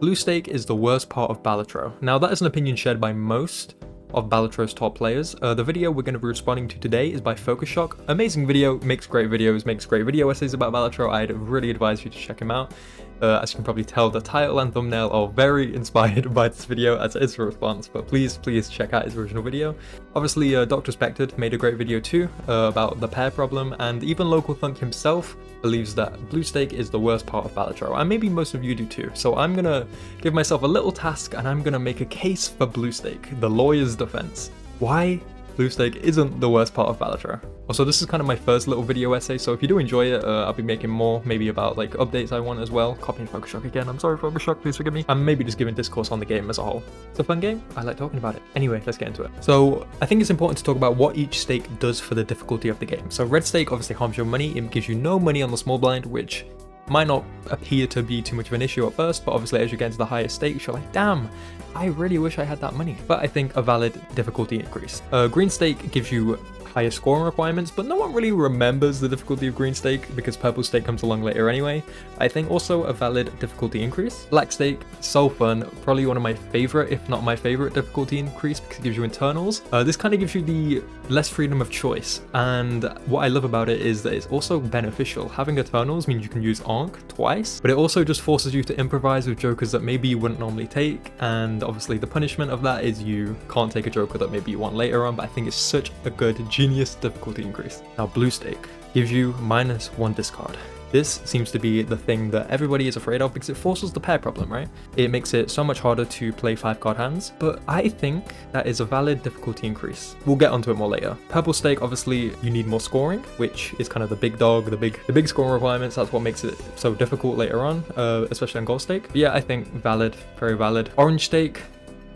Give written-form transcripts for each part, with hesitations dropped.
Blue stake is the worst part of Balatro. Now that is an opinion shared by most of Balatro's top players. The video we're going to be responding to today is by Focus Shock. Amazing video, makes great videos, makes great video essays about Balatro. I'd really advise you to check him out. As you can probably tell, the title and thumbnail are very inspired by this video as it is a response, but please check out his original video. Obviously, Dr. Spected made a great video too about the pair problem, and even Local Thunk himself believes that blue stake is the worst part of Balatro, and maybe most of you do too. So I'm gonna give myself a little task and I'm gonna make a case for blue stake, the lawyer's defense. Why blue stake isn't the worst part of Balatro. Also, this is kind of my first little video essay, so if you do enjoy it, I'll be making more, maybe about like updates I want as well. Copying Focus Shock again, I'm sorry Focus Shock, please forgive me. And maybe just giving discourse on the game as a whole. It's a fun game, I like talking about it. Anyway, let's get into it. So I think it's important to talk about what each stake does for the difficulty of the game. So red stake obviously harms your money, it gives you no money on the small blind, which might not appear to be too much of an issue at first, but obviously as you get into the higher stakes, you're like, damn, I really wish I had that money. But I think a valid difficulty increase. Green stake gives you higher scoring requirements, but no one really remembers the difficulty of green stake because purple stake comes along later anyway. I think also a valid difficulty increase. Black stake, so fun, probably one of my favorite, if not my favorite difficulty increase, because it gives you internals. This kind of gives you the less freedom of choice, and what I love about it is that it's also beneficial. Having internals means you can use Ankh twice, but it also just forces you to improvise with jokers that maybe you wouldn't normally take, and obviously the punishment of that is you can't take a joker that maybe you want later on, but I think it's such a good genius difficulty increase. Now blue stake gives you -1 discard. This seems to be the thing that everybody is afraid of because it forces the pair problem, right? It makes it so much harder to play 5-card hands, but I think that is a valid difficulty increase. We'll get onto it more later. Purple stake, obviously you need more scoring, which is kind of the big dog, the big scoring requirements. That's what makes it so difficult later on, especially on gold stake. But yeah, I think valid, very valid. Orange stake,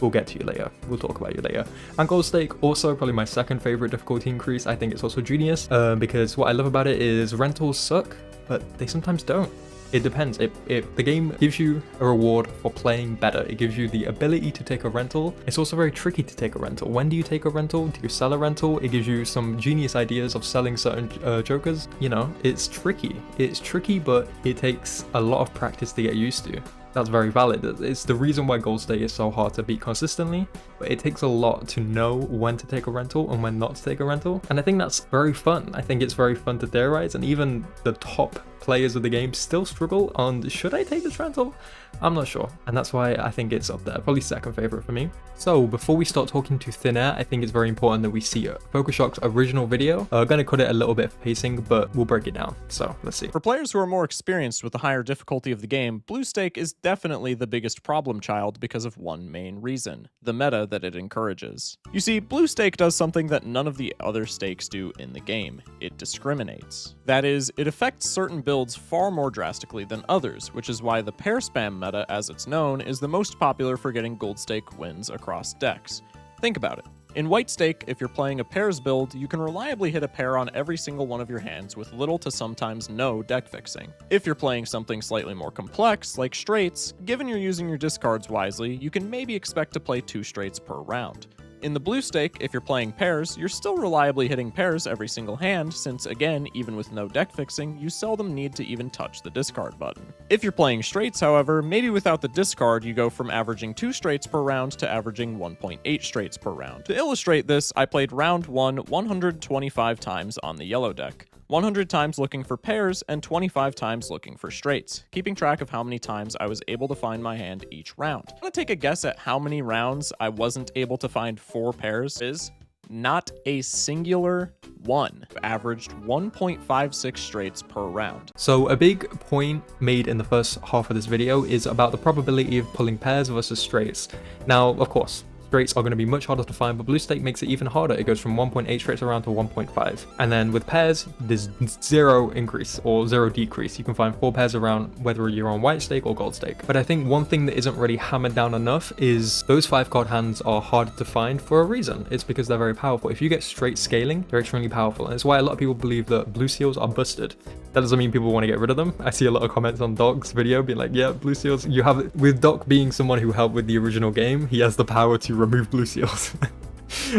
we'll get to you later. We'll talk about you later. And gold stake, also probably my second favorite difficulty increase. I think it's also genius because what I love about it is rentals suck, but they sometimes don't. It depends. If the game gives you a reward for playing better, it gives you the ability to take a rental. It's also very tricky to take a rental. When do you take a rental? Do you sell a rental? It gives you some genius ideas of selling certain jokers. You know, it's tricky. It's tricky, but it takes a lot of practice to get used to. That's very valid. It's the reason why gold stake is so hard to beat consistently, but it takes a lot to know when to take a rental and when not to take a rental. And I think that's very fun. I think it's very fun to theorize, and even the top players of the game still struggle on, should I take this rental? I'm not sure, and that's why I think it's up there, probably second favorite for me. So before we start talking to thin air, I think it's very important that we see Focus Shock's original video. I'm going to cut it a little bit for pacing, but we'll break it down. So let's see. For players who are more experienced with the higher difficulty of the game, blue stake is definitely the biggest problem child because of one main reason: the meta that it encourages. You see, blue stake does something that none of the other stakes do in the game. It discriminates. That is, it affects certain builds far more drastically than others, which is why the pair spam meta, as it's known, is the most popular for getting gold stake wins across decks. Think about it. In white stake, if you're playing a pairs build, you can reliably hit a pair on every single one of your hands with little to sometimes no deck fixing. If you're playing something slightly more complex, like straights, given you're using your discards wisely, you can maybe expect to play 2 straights per round. In the blue stake, if you're playing pairs, you're still reliably hitting pairs every single hand, since again, even with no deck fixing, you seldom need to even touch the discard button. If you're playing straights, however, maybe without the discard, you go from averaging 2 straights per round to averaging 1.8 straights per round. To illustrate this, I played round 1 125 times on the yellow deck. 100 times looking for pairs, and 25 times looking for straights, keeping track of how many times I was able to find my hand each round. Want to take a guess at how many rounds I wasn't able to find 4 pairs? Is not a singular one. Averaged 1.56 straights per round. So a big point made in the first half of this video is about the probability of pulling pairs versus straights. Now, of course, straights are going to be much harder to find, but blue stake makes it even harder. It goes from 1.8 straights around to 1.5. And then with pairs, there's 0 increase or 0 decrease. You can find 4 pairs around whether you're on white stake or gold stake. But I think one thing that isn't really hammered down enough is those 5-card hands are harder to find for a reason. It's because they're very powerful. If you get straight scaling, they're extremely powerful. And it's why a lot of people believe that blue seals are busted. That doesn't mean people want to get rid of them. I see a lot of comments on Doc's video being like, yeah, blue seals, you have it. With Doc being someone who helped with the original game, he has the power to remove blue seals.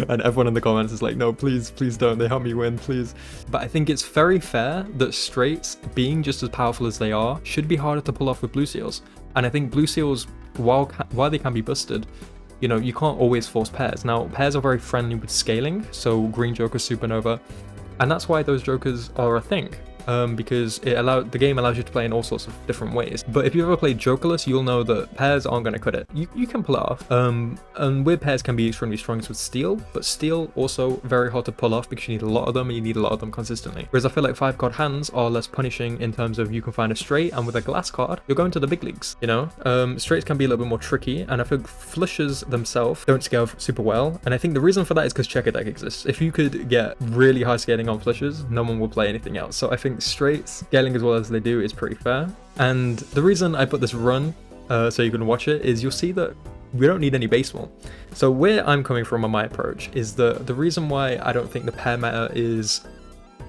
And everyone in the comments is like, no, please don't, they help me win, please. But I think it's very fair that straights, being just as powerful as they are, should be harder to pull off with blue seals. And I think blue seals while they can be busted, you know, you can't always force pairs. Now, pairs are very friendly with scaling, so green Joker, Supernova, and that's why those Jokers are a thing. Because the game allows you to play in all sorts of different ways. But if you ever played Jokerless, you'll know that pairs aren't going to cut it. You can pull it off. And weird pairs can be extremely strong with steel, but steel also very hard to pull off because you need a lot of them and you need a lot of them consistently. Whereas I feel like 5-card hands are less punishing in terms of you can find a straight, and with a glass card, you're going to the big leagues, you know? Straights can be a little bit more tricky, and I think flushes themselves don't scale super well. And I think the reason for that is because checker deck exists. If you could get really high scaling on flushes, no one will play anything else. So I think straight scaling as well as they do is pretty fair. And the reason I put this run so you can watch it is you'll see that we don't need any baseball. So where I'm coming from on my approach is the reason why I don't think the pair meta is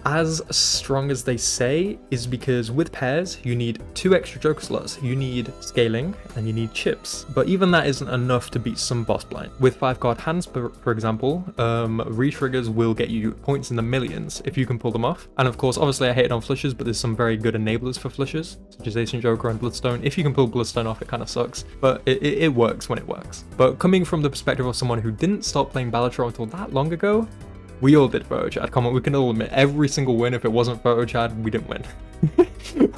as strong as they say is because with pairs you need 2 extra Joker slots, you need scaling, and you need chips. But even that isn't enough to beat some boss blind. With 5-card hands, for example, re-triggers will get you points in the millions if you can pull them off. And of course, obviously I hate it on flushes, but there's some very good enablers for flushes, such as Ancient Joker and Bloodstone. If you can pull Bloodstone off, it kind of sucks, but it works when it works. But coming from the perspective of someone who didn't start playing Balatro until that long ago, we all did photo chat. Come on, we can all admit every single win, if it wasn't photo chat, we didn't win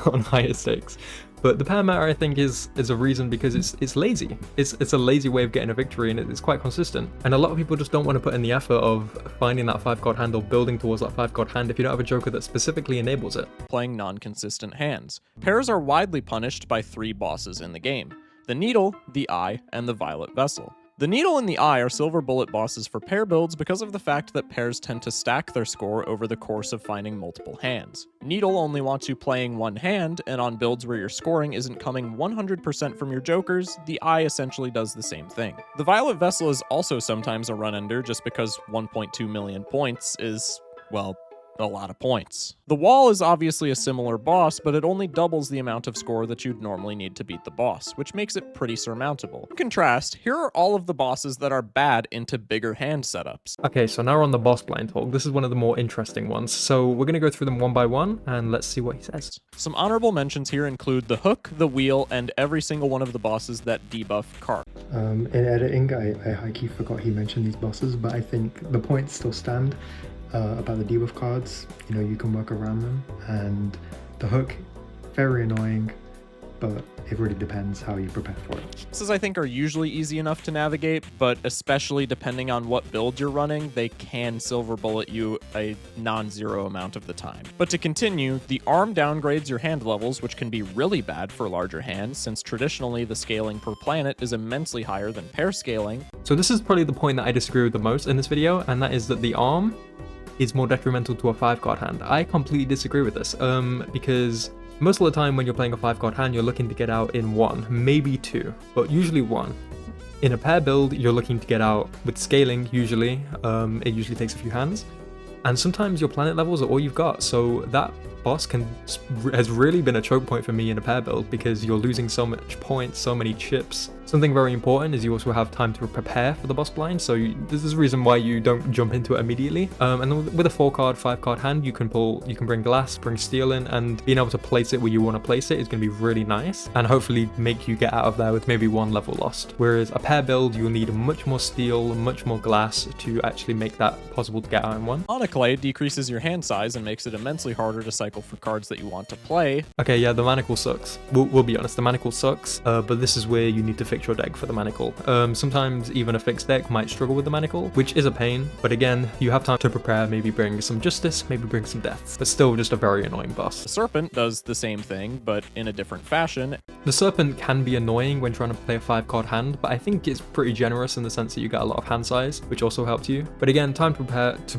on higher stakes. But the pair meta, I think, is a reason because it's lazy. It's a lazy way of getting a victory, and it's quite consistent. And a lot of people just don't want to put in the effort of finding that 5-card hand or building towards that 5-card hand if you don't have a Joker that specifically enables it. Playing non-consistent hands. Pairs are widely punished by 3 bosses in the game: the Needle, the Eye, and the Violet Vessel. The Needle and the Eye are silver bullet bosses for pair builds because of the fact that pairs tend to stack their score over the course of finding multiple hands. Needle only wants you playing one hand, and on builds where your scoring isn't coming 100% from your Jokers, the Eye essentially does the same thing. The Violet Vessel is also sometimes a run-ender just because 1.2 million points is, well, a lot of points. The Wall is obviously a similar boss, but it only doubles the amount of score that you'd normally need to beat the boss, which makes it pretty surmountable. In contrast, here are all of the bosses that are bad into bigger hand setups. Okay, so now we're on the boss blind talk. This is one of the more interesting ones. So we're going to go through them one by one, and let's see what he says. Some honorable mentions here include the Hook, the Wheel, and every single one of the bosses that debuff Card. In editing, I high-key forgot he mentioned these bosses, but I think the points still stand. About the debuff cards, you know, you can work around them, and the Hook, very annoying, but it really depends how you prepare for it. Bosses I think are usually easy enough to navigate, but especially depending on what build you're running, they can silver bullet you a non-zero amount of the time. But to continue, the Arm downgrades your hand levels, which can be really bad for larger hands, since traditionally the scaling per planet is immensely higher than pair scaling. So this is probably the point that I disagree with the most in this video, and that is that the Arm is more detrimental to a 5-card hand. I completely disagree with this, because most of the time when you're playing a 5-card hand, you're looking to get out in 1, maybe 2, but usually 1. In a pair build, you're looking to get out with scaling, usually. It usually takes a few hands. And sometimes your planet levels are all you've got, so that boss has really been a choke point for me in a pair build because you're losing so much points, so many chips. Something very important is you also have time to prepare for the boss blind, so this is a reason why you don't jump into it immediately. And then with a 4-card, 5-card hand, you can bring glass, bring steel in, and being able to place it where you want to place it is going to be really nice, and hopefully make you get out of there with maybe 1 level lost. Whereas a pair build, you'll need much more steel, much more glass to actually make that possible to get out in 1. Monoclay decreases your hand size and makes it immensely harder to cycle for cards that you want to play. Okay, yeah, the Manacle sucks. We'll be honest, the Manacle sucks, but this is where you need to fix your deck for the Manacle. Sometimes even a fixed deck might struggle with the Manacle, which is a pain, but again, you have time to prepare, maybe bring some Justice, maybe bring some Deaths, but still just a very annoying boss. The Serpent does the same thing, but in a different fashion. The Serpent can be annoying when trying to play a 5-card hand, but I think it's pretty generous in the sense that you get a lot of hand size, which also helps you. But again, time to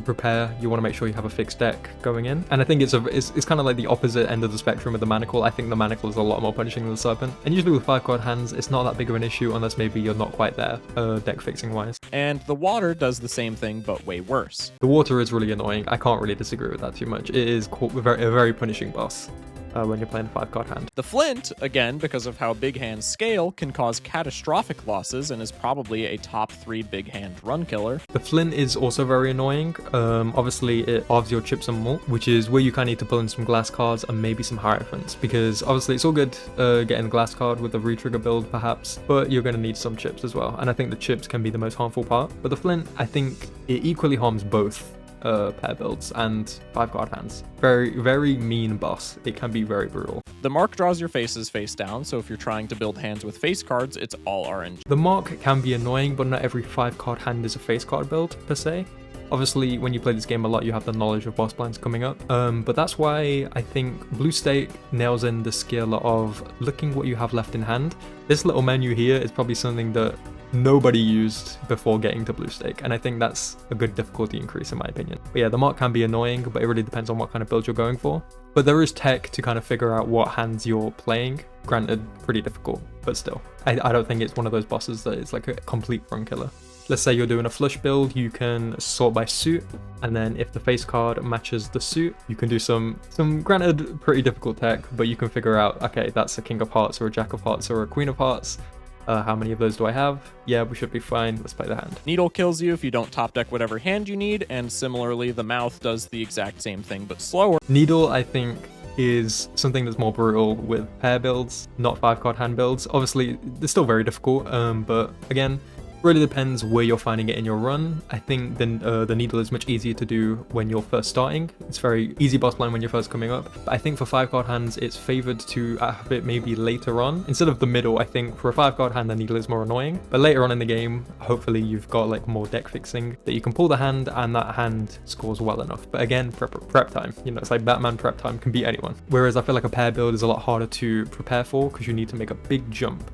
prepare, you want to make sure you have a fixed deck going in, and I think it's kind of like the opposite end of the spectrum with the Manacle. I think the Manacle is a lot more punishing than the Serpent, and usually with 5-card hands, it's not that big of an issue unless maybe you're not quite there, deck fixing wise. And the Water does the same thing, but way worse. The Water is really annoying. I can't really disagree with that too much. It is a very punishing boss. when you're playing a 5-card hand. The flint, again, because of how big hands scale, can cause catastrophic losses and is probably a top 3 big hand run killer. The flint is also very annoying. Obviously, it halves your chips and malt, which is where you kind of need to pull in some glass cards and maybe some hierophants, because obviously it's all good getting a glass card with a retrigger build perhaps, but you're going to need some chips as well, and I think the chips can be the most harmful part. But the flint, I think it equally harms both pair builds and 5-card hands. Very mean boss. It can be very brutal. The mark draws your faces face down, so if you're trying to build hands with face cards, it's all RNG. The mark can be annoying, but not every 5-card hand is a face card build per se. Obviously, when you play this game a lot, you have the knowledge of boss blinds coming up, but that's why I think Blue Stake nails in the skill of looking what you have left in hand. This little menu here is probably something that nobody used before getting to Blue Stake, and I think that's a good difficulty increase in my opinion. But yeah, the mark can be annoying, but it really depends on what kind of build you're going for. But there is tech to kind of figure out what hands you're playing. Granted, pretty difficult, but still. I don't think it's one of those bosses that is like a complete run killer. Let's say you're doing a flush build, you can sort by suit, and then if the face card matches the suit, you can do some granted pretty difficult tech, but you can figure out, okay, that's a King of Hearts or a Jack of Hearts or a Queen of Hearts. How many of those do I have? Yeah, we should be fine. Let's play the hand. Needle kills you if you don't top deck whatever hand you need, and similarly, the mouth does the exact same thing but slower. Needle, I think, is something that's more brutal with pair builds, not 5-card hand builds. Obviously, they're still very difficult, but again, really depends where you're finding it in your run. I think the needle is much easier to do when you're first starting. It's very easy boss blind when you're first coming up. But I think for 5-card hands, it's favored to have it maybe later on. Instead of the middle, I think for a 5-card hand, the needle is more annoying. But later on in the game, hopefully you've got like more deck fixing that you can pull the hand and that hand scores well enough. But again, prep time, you know, it's like Batman prep time can beat anyone. Whereas I feel like a pair build is a lot harder to prepare for because you need to make a big jump.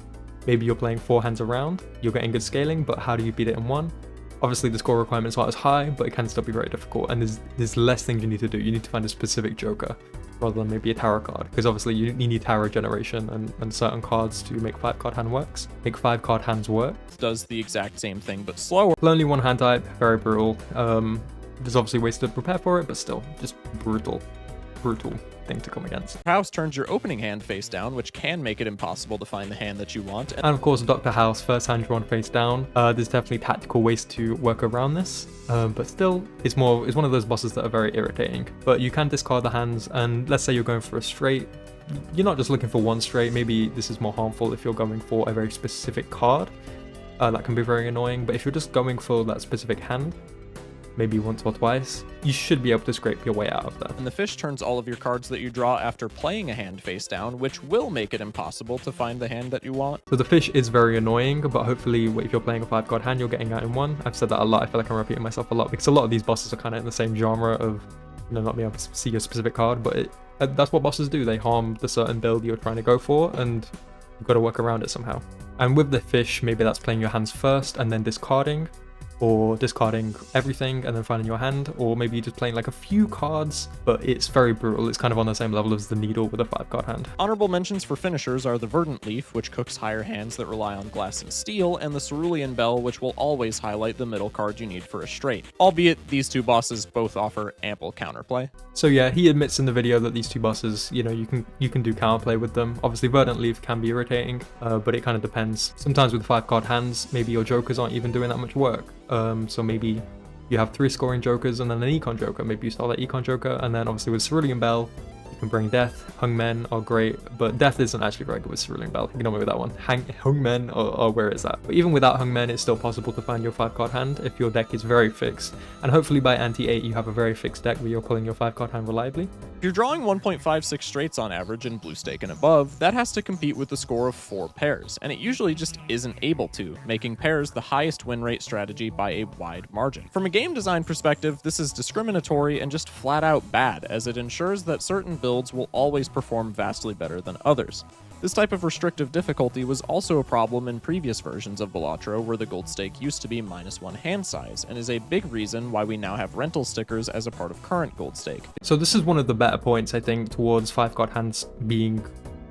Maybe you're playing 4 hands around, you're getting good scaling, but how do you beat it in 1? Obviously the score requirements aren't as high, but it can still be very difficult, and there's less things you need to do. You need to find a specific joker rather than maybe a tarot card, because obviously you need tarot generation and certain cards to make 5-card hand works. Make 5-card hands work. Does the exact same thing but slower. Only one hand type, very brutal. There's obviously ways to prepare for it, but still, just brutal thing to come against. House turns your opening hand face down, which can make it impossible to find the hand that you want. And of course, Dr. House, first hand drawn face down. There's definitely tactical ways to work around this, but still, it's one of those bosses that are very irritating. But you can discard the hands, and let's say you're going for a straight. You're not just looking for one straight. Maybe this is more harmful if you're going for a very specific card. That can be very annoying. But if you're just going for that specific hand, maybe once or twice, you should be able to scrape your way out of that. And the fish turns all of your cards that you draw after playing a hand face down, which will make it impossible to find the hand that you want. So the fish is very annoying, but hopefully if you're playing a 5-card hand, you're getting out in 1. I've said that a lot. I feel like I'm repeating myself a lot because a lot of these bosses are kind of in the same genre of, you know, not being able to see a specific card, but that's what bosses do. They harm the certain build you're trying to go for, and you've got to work around it somehow. And with the fish, maybe that's playing your hands first and then discarding, or discarding everything and then finding your hand, or maybe just playing like a few cards, but it's very brutal. It's kind of on the same level as the needle with a 5-card hand. Honorable mentions for finishers are the Verdant Leaf, which cooks higher hands that rely on glass and steel, and the Cerulean Bell, which will always highlight the middle card you need for a straight. Albeit these two bosses both offer ample counterplay. So yeah, he admits in the video that these two bosses, you know, you can do counterplay with them. Obviously Verdant Leaf can be irritating, but it kind of depends. Sometimes with 5-card hands, maybe your jokers aren't even doing that much work. So maybe you have 3 scoring jokers and then an econ joker. Maybe you start that econ joker, and then obviously with Cerulean Bell, you can bring Death. Hung Men are great, but Death isn't actually very good with Cerulean Bell. Ignore me with that one. Hung Men, or where is that? But even without Hung Men, it's still possible to find your 5-card hand if your deck is very fixed. And hopefully by Anti-8, you have a very fixed deck where you're pulling your 5-card hand reliably. If you're drawing 1.56 straights on average in Blue Stake and above, that has to compete with the score of 4 pairs, and it usually just isn't able to, making pairs the highest win rate strategy by a wide margin. From a game design perspective, this is discriminatory and just flat out bad, as it ensures that certain builds will always perform vastly better than others. This type of restrictive difficulty was also a problem in previous versions of Balatro, where the gold stake used to be -1 hand size, and is a big reason why we now have rental stickers as a part of current gold stake. So this is one of the better points, I think, towards 5-card hands being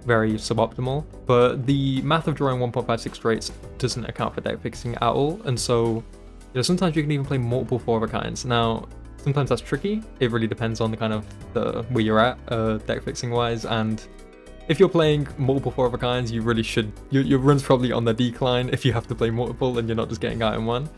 very suboptimal, but the math of drawing 1.56 straights doesn't account for deck fixing at all, and so, you know, sometimes you can even play multiple 4 of a kinds. Now, sometimes that's tricky. It really depends on the kind of where you're at deck fixing wise, and if you're playing multiple 4 of a kinds, you really should, your run's probably on the decline if you have to play multiple and you're not just getting out in one.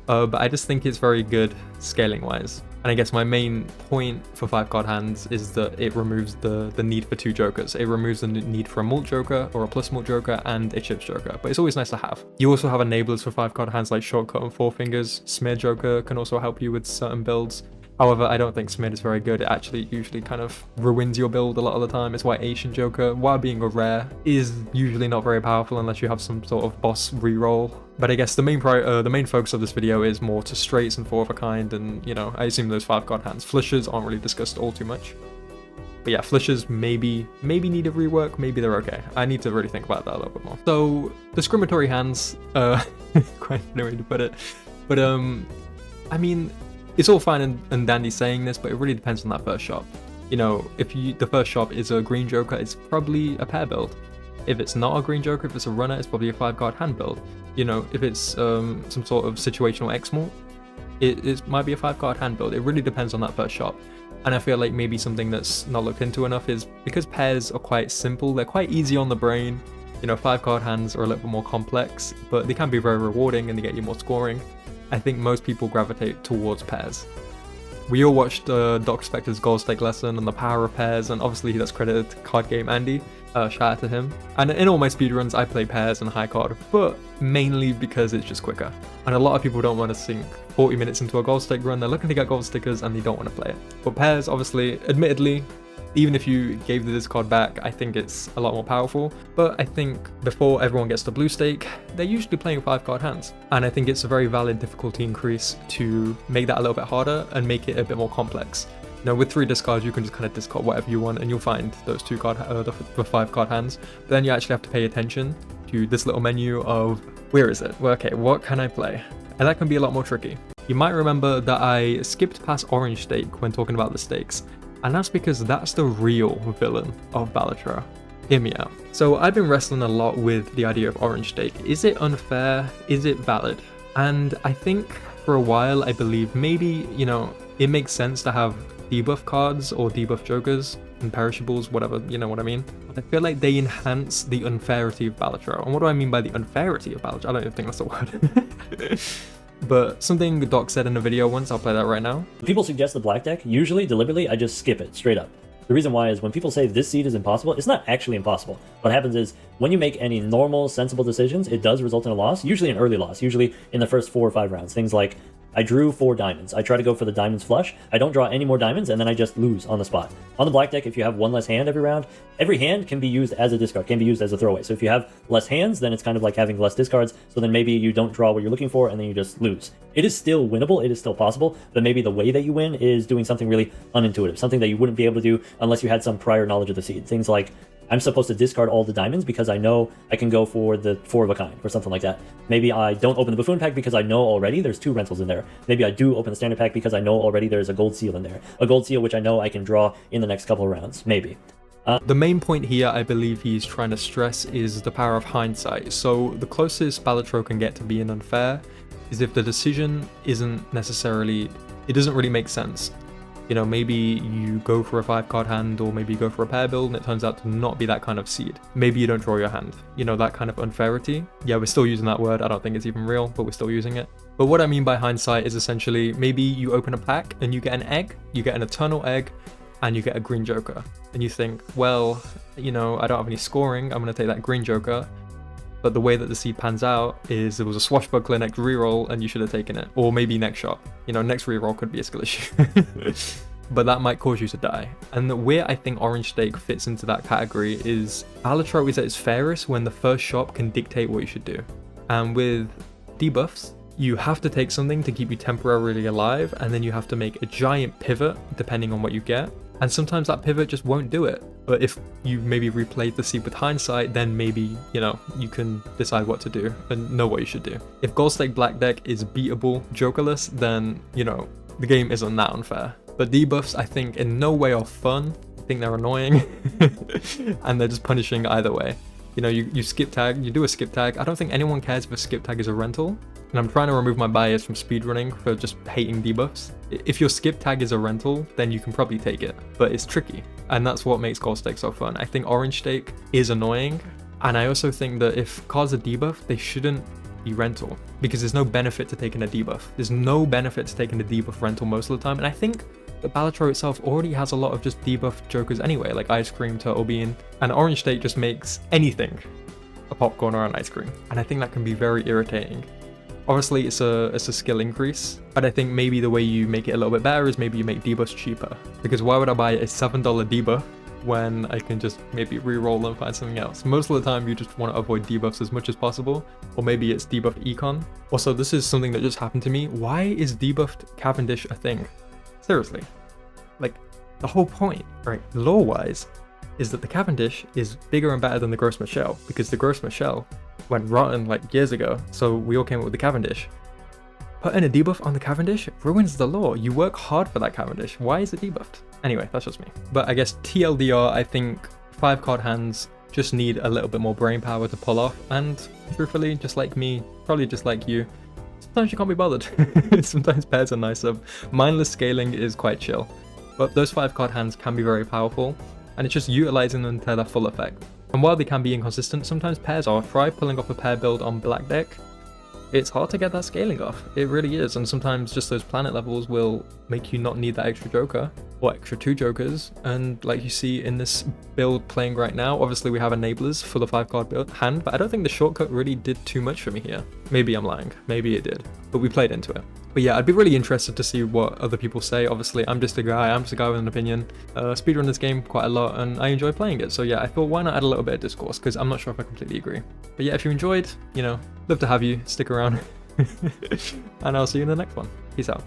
But I just think it's very good scaling wise. And I guess my main point for 5-card hands is that it removes the need for 2 jokers. It removes the need for a mult joker or a plus mult joker and a chips joker, but it's always nice to have. You also have enablers for 5-card hands like shortcut and 4 fingers. Smear joker can also help you with certain builds. However, I don't think Smeared is very good. It actually usually kind of ruins your build a lot of the time. It's why Asian Joker, while being a rare, is usually not very powerful unless you have some sort of boss reroll. But I guess the main focus of this video is more to straights and 4 of a kind, and you know, I assume those 5-card hands. Flishes aren't really discussed all too much. But yeah, flishes maybe need a rework, maybe they're okay. I need to really think about that a little bit more. So, discriminatory hands, quite a way to put it. But I mean, it's all fine and dandy saying this, but it really depends on that first shop. You know, if the first shop is a green joker, it's probably a pair build. If it's not a green joker, if it's a runner, it's probably a 5-card hand build. You know, if it's some sort of situational X-malt, it might be a 5-card hand build. It really depends on that first shop. And I feel like maybe something that's not looked into enough is because pairs are quite simple, they're quite easy on the brain. You know, 5-card hands are a little bit more complex, but they can be very rewarding and they get you more scoring. I think most people gravitate towards pairs. We all watched Doc Spector's Gold Stake lesson on the power of pairs, and obviously that's credited to Card Game Andy. Shout out to him. And in all my speedruns, I play pairs and high card, but mainly because it's just quicker. And a lot of people don't want to sink 40 minutes into a Gold Stake run. They're looking to get gold stickers and they don't want to play it. But pairs, obviously, admittedly, even if you gave the discard back, I think it's a lot more powerful. But I think before everyone gets to blue stake, they're usually playing 5-card hands. And I think it's a very valid difficulty increase to make that a little bit harder and make it a bit more complex. Now with 3 discards, you can just kind of discard whatever you want and you'll find those the 5-card hands. But then you actually have to pay attention to this little menu of, where is it? Well, okay, what can I play? And that can be a lot more tricky. You might remember that I skipped past orange stake when talking about the stakes. And that's because that's the real villain of Balatro. Hear me out. So I've been wrestling a lot with the idea of orange stake. Is it unfair? Is it valid? And I think for a while I believe maybe, you know, it makes sense to have debuff cards or debuff jokers and perishables, whatever, you know what I mean? But I feel like they enhance the unfairity of Balatro. And what do I mean by the unfairity of Balatro? I don't even think that's a word. But something the doc said in a video once, I'll play that right now. People suggest the black deck, usually, deliberately, I just skip it, straight up. The reason why is when people say this seed is impossible, it's not actually impossible. What happens is, when you make any normal, sensible decisions, it does result in a loss, usually an early loss, usually in the first 4 or 5 rounds. Things like, I drew 4 diamonds. I try to go for the diamonds flush. I don't draw any more diamonds, and then I just lose on the spot. On the black deck, if you have 1 less hand every hand can be used as a discard, can be used as a throwaway. So if you have less hands, then it's kind of like having less discards, so then maybe you don't draw what you're looking for, and then you just lose. It is still winnable, it is still possible, but maybe the way that you win is doing something really unintuitive, something that you wouldn't be able to do unless you had some prior knowledge of the seed. Things like, I'm supposed to discard all the diamonds because I know I can go for the 4 of a kind or something like that. Maybe I don't open the buffoon pack because I know already there's 2 rentals in there. Maybe I do open the standard pack because I know already there's a gold seal in there. A gold seal which I know I can draw in the next couple of rounds, maybe. The main point here I believe he's trying to stress is the power of hindsight. So the closest Balatro can get to being unfair is if the decision isn't necessarily, it doesn't really make sense. You know, maybe you go for a 5-card hand or maybe you go for a pair build and it turns out to not be that kind of seed. Maybe you don't draw your hand. You know, that kind of unfairity. Yeah, we're still using that word. I don't think it's even real, but we're still using it. But what I mean by hindsight is essentially maybe you open a pack and you get an egg, you get an eternal egg, and you get a green joker. And you think, well, you know, I don't have any scoring. I'm going to take that green joker. But the way that the seed pans out is there was a swashbuckler next reroll and you should have taken it. Or maybe next shot. You know, next reroll could be a skill issue. But that might cause you to die. And where I think orange stake fits into that category is Balatro is at its fairest when the first shop can dictate what you should do. And with debuffs, you have to take something to keep you temporarily alive, and then you have to make a giant pivot depending on what you get. And sometimes that pivot just won't do it. But if you maybe replayed the seed with hindsight, then maybe, you know, you can decide what to do and know what you should do. If Gold Stake Black Deck is beatable, jokerless, then, you know, the game isn't that unfair. But debuffs, I think, in no way are fun. I think they're annoying. And they're just punishing either way. You know, you skip tag, you do a skip tag. I don't think anyone cares if a skip tag is a rental. And I'm trying to remove my bias from speedrunning for just hating debuffs. If your skip tag is a rental, then you can probably take it, but it's tricky. And that's what makes gold stake so fun. I think orange stake is annoying. And I also think that if cards are debuffed, they shouldn't be rental, because there's no benefit to taking a debuff. There's no benefit to taking a debuff rental most of the time. And I think the Balatro itself already has a lot of just debuff jokers anyway, like ice cream, turtle bean, and orange stake just makes anything a popcorn or an ice cream. And I think that can be very irritating. Obviously it's a skill increase, but I think maybe the way you make it a little bit better is maybe you make debuffs cheaper. Because why would I buy a $7 debuff when I can just maybe re-roll and find something else? Most of the time you just want to avoid debuffs as much as possible, or maybe it's debuff econ. Also, this is something that just happened to me. Why is debuffed Cavendish a thing? Seriously. Like, the whole point, right, lore-wise, is that the Cavendish is bigger and better than the Gross Michelle, because the Gross Michelle went rotten like years ago, so we all came up with the Cavendish. Putting a debuff on the Cavendish ruins the lore. You work hard for that Cavendish. Why is it debuffed? Anyway, that's just me. But I guess TLDR, I think 5-card hands just need a little bit more brain power to pull off, and truthfully, just like me, probably just like you, sometimes you can't be bothered. Sometimes pairs are nicer. Mindless scaling is quite chill, but those 5-card hands can be very powerful, and it's just utilizing them to their full effect. And while they can be inconsistent, sometimes pairs are. Try pulling off a pair build on black deck. It's hard to get that scaling off. It really is, and sometimes just those planet levels will make you not need that extra joker, or extra 2 jokers. And like you see in this build playing right now, obviously we have enablers for the 5-card build hand, but I don't think the shortcut really did too much for me here. Maybe I'm lying, maybe it did, but we played into it. But yeah, I'd be really interested to see what other people say. Obviously, I'm just a guy with an opinion. Speedrun this game quite a lot, and I enjoy playing it. So yeah, I thought why not add a little bit of discourse, because I'm not sure if I completely agree. But yeah, if you enjoyed, you know, love to have you, stick around. And I'll see you in the next one. Peace out.